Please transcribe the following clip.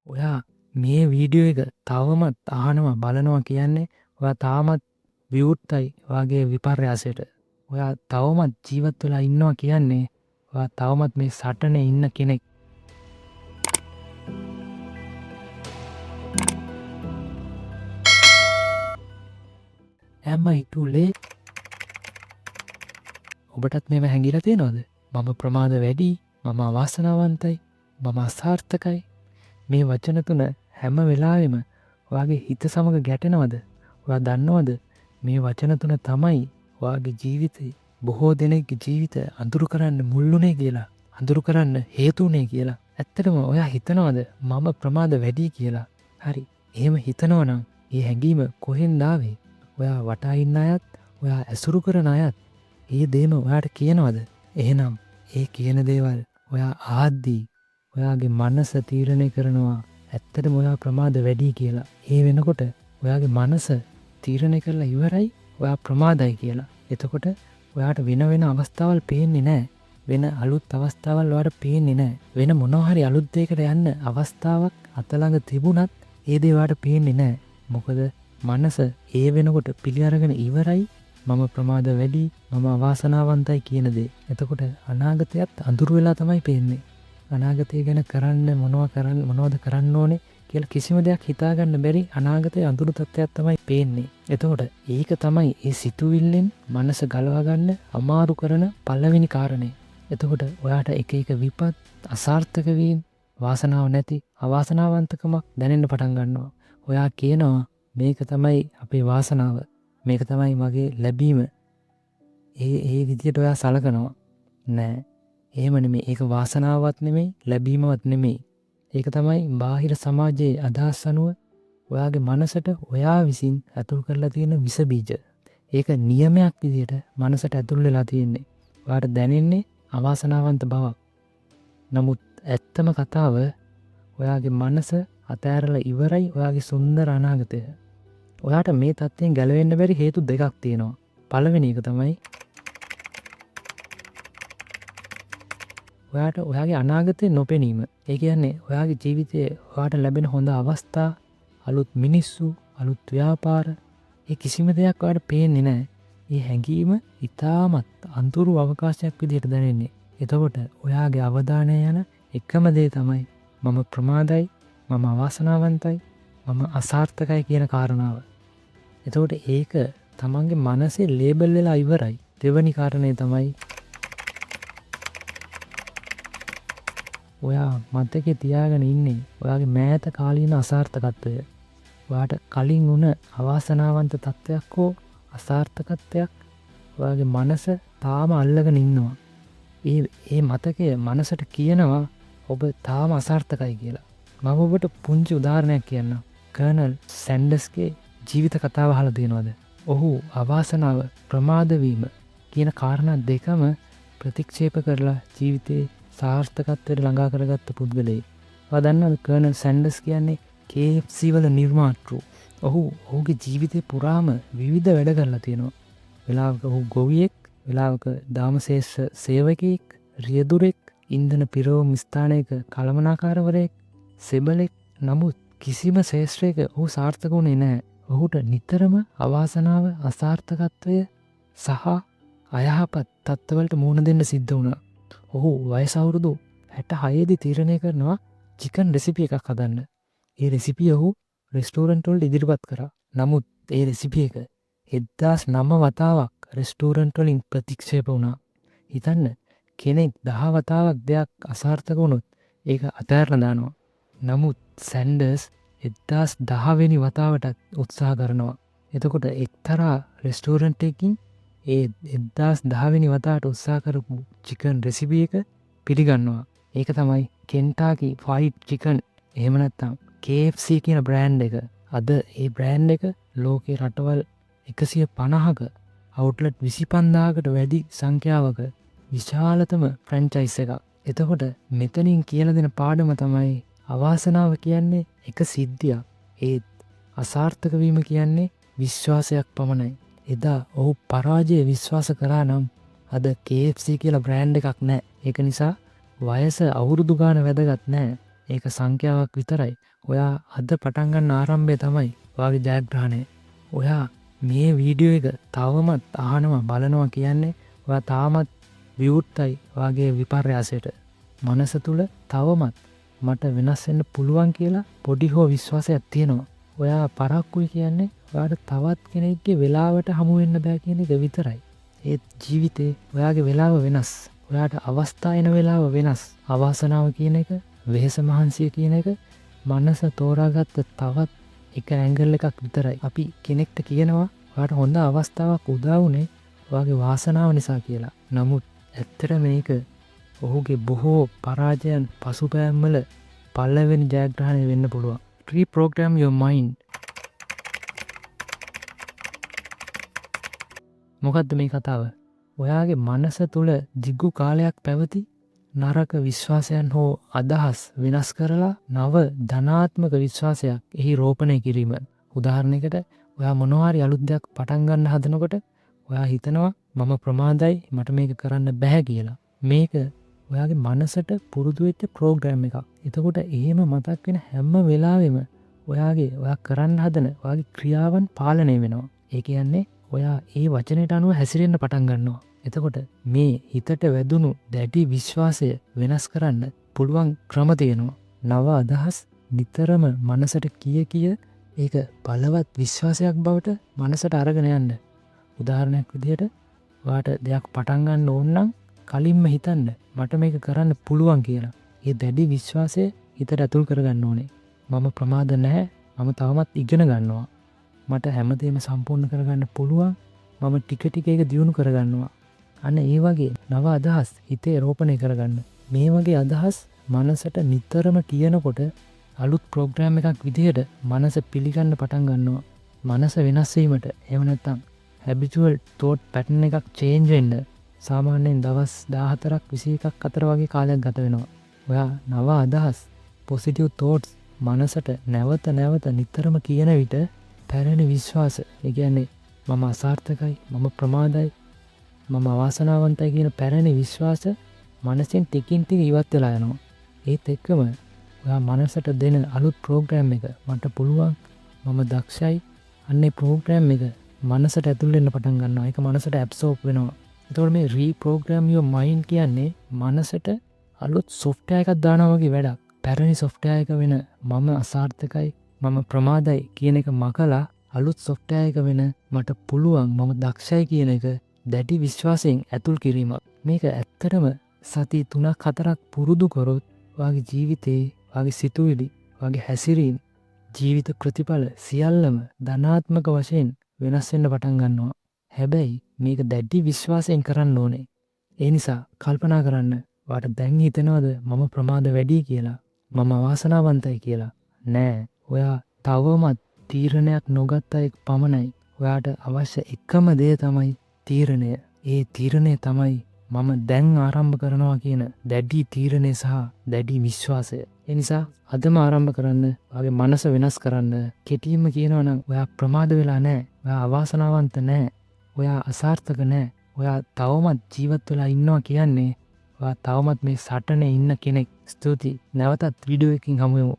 ඔයා මේ වීඩියෝ එක තවමත් අහනවා බලනවා කියන්නේ ඔයා තාමත් විවෘතයි ඔයාගේ විපර්යාසයට. ඔයා තවමත් ජීවත් වෙලා ඉන්නවා කියන්නේ ඔයා තවමත් මේ සටනේ ඉන්න කෙනෙක්. Am I too late? ඔබටත් මේව හැඟිලා තියෙනවද? මම ප්‍රමාද වැඩි, මම අවාසනාවන්තයි, මම අසාර්ථකයි. මේ වචන තුන හැම වෙලාවෙම ඔයාගේ හිත සමග ගැටෙනවද? ඔයා දන්නවද මේ වචන තුන තමයි ඔයාගේ ජීවිතේ බොහෝ දෙනෙක්ගේ ජීවිත අඳුරු කරන්න මුල්ුණේ කියලා, අඳුරු කරන්න හේතු වුණේ කියලා. ඇත්තටම ඔයා හිතනවද මම ප්‍රමාද වැඩි කියලා? හරි. එහෙම හිතනවා නම් ඒ හැඟීම කොහෙන්ද ආවේ? ඔයා වටා ඉන්න අයත්, ඔයා ඇසුරු කරන අයත් ඒ දේම ඔයාට කියනවද? එහෙනම් ඒ කියන දේවල් ඔයා ආද්දී ඔයාගේ මනස තීරණය කරනවා ඇත්තටම ඔයා ප්‍රමාද වැඩි කියලා. ඒ වෙනකොට ඔයාගේ මනස තීරණය කරලා ඉවරයි ඔයා ප්‍රමාදයි කියලා. එතකොට ඔයාට වෙන අවස්ථාවල් පේන්නේ නැහැ. වෙන අලුත් අවස්ථාවල් ඔයාට පේන්නේ නැහැ. වෙන මොනවා හරි අලුත් දෙයකට යන්න අවස්ථාවක් අතළඟ තිබුණත් ඒ දේ ඔයාට පේන්නේ නැහැ. මොකද මනස ඒ වෙනකොට පිළි අරගෙන ඉවරයි මම ප්‍රමාද වැඩි, මම අවාසනාවන්තයි කියන දේ. එතකොට අනාගතයත් අඳුරු වෙලා තමයි පේන්නේ. අනාගතය ගැන කරන්න මොනවද කරන්න ඕනේ කියලා කිසිම දෙයක් හිතාගන්න බැරි අනාගතයේ අඳුරු තත්ත්වයක් තමයි පේන්නේ. එතකොට ඒක තමයි ඒ සිතුවිල්ලෙන් මනස ගලවා ගන්න අමාරු කරන පළවෙනි කාරණේ. එතකොට ඔයාට එක එක විපත්, අසාර්ථක වීම, වාසනාව නැති අවාසනාවන්තකමක් දැනෙන්න පටන් ගන්නවා. ඔයා කියනවා මේක තමයි අපේ වාසනාව. මේක තමයි මගේ ලැබීම. ඒ විදියට ඔයා සලකනවා. නෑ. එහෙම නෙමෙයි. ඒක වාසනාවක් නෙමෙයි, ලැබීමවත් නෙමෙයි. ඒක තමයි බාහිර සමාජයේ අදහස් අනුව ඔයාගේ මනසට ඔයා විසින් ඇතුල් කරලා තියෙන විස බීජ. ඒක නියමයක් විදියට මනසට ඇතුල් වෙලා තියෙන්නේ. ඔයාට දැනෙන්නේ අවාසනාවන්ත බවක්. නමුත් ඇත්තම කතාව ඔයාගේ මනස අතෑරලා ඉවරයි ඔයාගේ සුන්දර අනාගතය. ඔයාට මේ තත්ත්වයෙන් ගැලවෙන්න බැරි හේතු දෙකක් තියෙනවා. පළවෙනි එක තමයි ඔයාට ඔයාගේ අනාගතය නොපෙනීම. ඒ කියන්නේ ඔයාගේ ජීවිතයේ ඔයාට ලැබෙන හොඳ අවස්ථා, අලුත් මිනිස්සු, අලුත් ව්‍යාපාර, ඒ කිසිම දෙයක් ඔයාට පේන්නේ නැහැ. ඒ හැඟීම ඉතාමත් අඳුරු අවකාශයක් විදිහට දැනෙන්නේ. එතකොට ඔයාගේ අවධානය යන එකම දේ තමයි මම ප්‍රමාදයි, මම අවාසනාවන්තයි, මම අසාර්ථකයි කියන කාරණාව. එතකොට ඒක තමන්ගේ මනසේ ලේබල් වෙලා ඉවරයි. දෙවැනි කාරණේ තමයි ඔයා මතකේ තියාගෙන ඉන්නේ ඔයාගේ මෑත කාලීන අසාර්ථකත්වය. ඔයාට කලින් වුණ අවාසනාවන්ත තත්ත්වයක් හෝ අසාර්ථකත්වයක් ඔයාගේ මනස තාම අල්ලගෙන ඉන්නවා. ඒ මතකය මනසට කියනවා ඔබ තාම අසාර්ථකයි කියලා. මම ඔබට පුංචි උදාහරණයක් කියන්නම්. කර්නල් සැන්ඩර්ස්ගේ ජීවිත කතාව අහලා තියෙනවද? ඔහු අවාසනාව, ප්‍රමාදවීම කියන කාරණා දෙකම ප්‍රතික්ෂේප කරලා ජීවිතේ සාර්ථකත්වයට ළඟා කරගත්ත පුද්ගලයෙක්. ඔයා දන්නවද කර්නල් සැන්ඩර්ස් කියන්නේ KFC වල නිර්මාතෘ. ඔහුගේ ජීවිතේ පුරාම විවිධ වැඩ කරලා තියෙනවා. වෙලාවක ඔහු ගොවියෙක්, වෙලාවක දාමශේෂ්ඨ සේවකයෙක්, රියදුරෙක්, ඉන්ධන පිරවුම් ස්ථානයක කළමනාකාරවරයෙක්, සෙබලෙක්. නමුත් කිසිම ශේෂ්ත්‍රයක ඔහු සාර්ථක වුණේ නැහැ. ඔහුට නිතරම අවාසනාව, අසාර්ථකත්වය සහ අයහපත් තත්ත්වවලට මුහුණ දෙන්න සිද්ධ වුණා. ඔහු වයස අවුරුදු 66 දී තීරණය කරනවා චිකන් රෙසිපි එකක් හදන්න. ඒ රෙසිපිය ඔහු රෙස්ටෝරන්ට් වලට ඉදිරිපත් කරා. නමුත් ඒ රෙසිපි එක 1009 වතාවක් රෙස්ටෝරන්ට් වලින් ප්‍රතික්ෂේප වුණා. හිතන්න කෙනෙක් 10 වතාවක් දෙයක් අසාර්ථක වුණොත් ඒක අතහැරලා දානවා. නමුත් සැන්ඩර්ස් 1010 වෙනි වතාවටත් උත්සාහ කරනවා. එතකොට එක්තරා රෙස්ටෝරන්ට් එකකින් ඒ 1010 වෙනි වතාවට උත්සාහ කරපු චිකන් රෙසිපි එක පිළිගන්නවා. ඒක තමයි කෙන්ටාකි ෆ්‍රයිඩ් චිකන්. එහෙම නැත්නම් KFC කියන බ්‍රෑන්ඩ් එක. අද ඒ බ්‍රෑන්ඩ් එක ලෝකේ රටවල් 150ක අවුට්ලට් 25000කට වැඩි සංඛ්‍යාවක විශාලතම ෆ්‍රැන්චයිස් එකක්. එතකොට මෙතනින් කියලා දෙන පාඩම තමයි අවාසනාව කියන්නේ එක සිද්ධියක්. ඒත් අසාර්ථක වීම කියන්නේ විශ්වාසයක් පමණයි. එදා ඔහු පරාජය විශ්වාස කරා නම් අද KFC කියලා බ්‍රෑන්ඩ් එකක් නැහැ. ඒක නිසා වයස අවුරුදු ගාන වැදගත් නැහැ. ඒක සංඛ්‍යාවක් විතරයි. ඔයා අද පටන් ගන්න ආරම්භය තමයි ඔයාගේ ජයග්‍රහණය. ඔයා මේ වීඩියෝ එක තවමත් අහනවා බලනවා කියන්නේ ඔයා තාමත් විවුර්තයි ඔයාගේ විපර්යාසයට. මනස තුල තවමත් මට වෙනස් වෙන්න පුළුවන් කියලා පොඩි හෝ විශ්වාසයක් තියෙනවා. ඔයා පරක්කුයි කියන්නේ ඔයාට තවත් කෙනෙක්ගේ වෙලාවට හමු වෙන්න බෑ කියන එක විතරයි. ඒත් ජීවිතේ ඔයාගේ වෙලාව වෙනස්. ඔයාට අවස්ථා එන වෙලාව වෙනස්. අවාසනාව කියන එක, වෙහෙස මහන්සිය කියන එක මනස තෝරාගත්ත තවත් එක ඇංගල් එකක් විතරයි. අපි කෙනෙක්ට කියනවා ඔයාට හොඳ අවස්ථාවක් උදා වුණේ ඔයාගේ වාසනාව නිසා කියලා. නමුත් ඇත්තට මේක ඔහුගේ බොහෝ පරාජයන් පසුපෑම්වල පළවෙනි ජයග්‍රහණය වෙන්න පුළුවන්. Reprogram your mind. මොකද්ද මේ කතාව? ඔයාගේ මනස තුල දිගු කාලයක් පැවති නරක විශ්වාසයන් හෝ අදහස් වෙනස් කරලා නව ධනාත්මක විශ්වාසයක් එහි රෝපණය කිරීම. උදාහරණයකට ඔයා මොනවා හරි අලුත් දෙයක් පටන් ගන්න හදනකොට ඔයා හිතනවා මම ප්‍රමාදයි මට මේක කරන්න බෑ කියලා. මේක ඔයාගේ මනසට පුරුදු වෙච්ච ප්‍රෝග්‍රෑම් එකක්. එතකොට එහෙම මතක් වෙන හැම වෙලාවෙම ඔයා කරන්න හදන ඔයාගේ ක්‍රියාවන් පාලනය වෙනවා. ඒ කියන්නේ ඔයා ඒ වචනයට අනුව හැසිරෙන්න පටන් ගන්නවා. එතකොට මේ හිතට වැදුණු දැඩි විශ්වාසය වෙනස් කරන්න පුළුවන් ක්‍රම තියෙනවා. නව අදහස් නිතරම මනසට කිය ඒක බලවත් විශ්වාසයක් බවට මනසට අරගෙන යන්න. උදාහරණයක් විදිහට ඔයාට දෙයක් පටන් ගන්න ඕන නම් කලින්ම හිතන්න මට මේක කරන්න පුළුවන් කියලා. ඒ දැඩි විශ්වාසය හිතට ඇතුල් කරගන්න ඕනේ. මම ප්‍රමාද නැහැ. මම තවමත් ඉගෙන ගන්නවා. මට හැමදේම සම්පූර්ණ කරගන්න පුළුවන්. මම ටික ටික ඒක දියුණු කරගන්නවා. අන්න ඒ වගේ නව අදහස් හිතේ රෝපණය කරගන්න. මේ වගේ අදහස් මනසට නිතරම කියනකොට අලුත් ප්‍රෝග්‍රෑම් එකක් විදිහට මනස පිළිගන්න පටන් ගන්නවා. මනස වෙනස් වීමට එහෙම නැත්නම් habitual thought pattern එකක් change වෙන්න සාමාන්‍යයෙන් දවස් 14ක් 21ක් අතර වගේ කාලයක් ගත වෙනවා. ඔයා නව අදහස් positive thoughts මනසට නැවත නැවත නිතරම කියන විට පැරණි විශ්වාස, ඒ කියන්නේ මම අසාර්ථකයි, මම ප්‍රමාදයි, මම අවාසනාවන්තයි කියන පැරණි විශ්වාස මනසෙන් ටිකින් ටික ඉවත් වෙලා යනවා. ඒත් එක්කම ඔයා මනසට දෙන අලුත් ප්‍රෝග්‍රෑම් එක මට පුළුවන්, මම දක්ෂයි, අන්නේ ප්‍රෝග්‍රෑම් එක මනසට ඇතුල් වෙන්න පටන් ගන්නවා. ඒක මනසට ඇබ්සෝබ් වෙනවා. එතකොට මේ රීප්‍රෝග්‍රෑම් යුවර් මයින්ඩ් කියන්නේ මනසට අලුත් සොෆ්ට්වෙයාර් එකක් දානවා වගේ වැඩක්. පැරණි සොෆ්ට්වෙයාර් එක වෙන මම අසාර්ථකයි, මම ප්‍රමාදයි කියන එක මකලා අලුත් සොෆ්ට්වෙයාර් එක වෙන මට පුළුවන්, මම දක්ෂයි කියන එක දැඩි විශ්වාසයෙන් ඇතුල් කිරීමක්. මේක ඇත්තටම සති 3-4ක් පුරුදු කරොත් ඔයාගේ ජීවිතේ, ඔයාගේ සිතුවිලි, ඔයාගේ හැසිරීම, ජීවිත ප්‍රතිඵල සියල්ලම ධනාත්මක වශයෙන් වෙනස් වෙන්න පටන් ගන්නවා. හැබැයි මේක දැඩි විශ්වාසයෙන් කරන්න ඕනේ. ඒ නිසා කල්පනා කරන්න, ඔයාට දැන් හිතෙනවද මම ප්‍රමාද වැඩි කියලා? මම අවාසනාවන්තයි කියලා? නෑ. ඔයා තවමත් තීරණයක් නොගත්ත එක් පමණයි. ඔයාට අවශ්‍ය එකම දේ තමයි තීරණය. ඒ තීරණය තමයි මම දැන් ආරම්භ කරනවා කියන දැඩි තීරණය සහ දැඩි විශ්වාසය. ඒ නිසා අදම ආරම්භ කරන්න, ඔයාගේ මනස වෙනස් කරන්න. කෙටියෙන්ම කියනවා නම් ඔයා ප්‍රමාද වෙලා නැහැ. ඔයා අවාසනාවන්ත නැහැ. ඔයා අසාර්ථක නැහැ. ඔයා තවමත් ජීවත් වෙලා ඉන්නවා කියන්නේ ඔයා තවමත් මේ සටනේ ඉන්න කෙනෙක්. ස්තුතියි. නැවතත් වීඩියෝ එකකින් හමු වෙමු.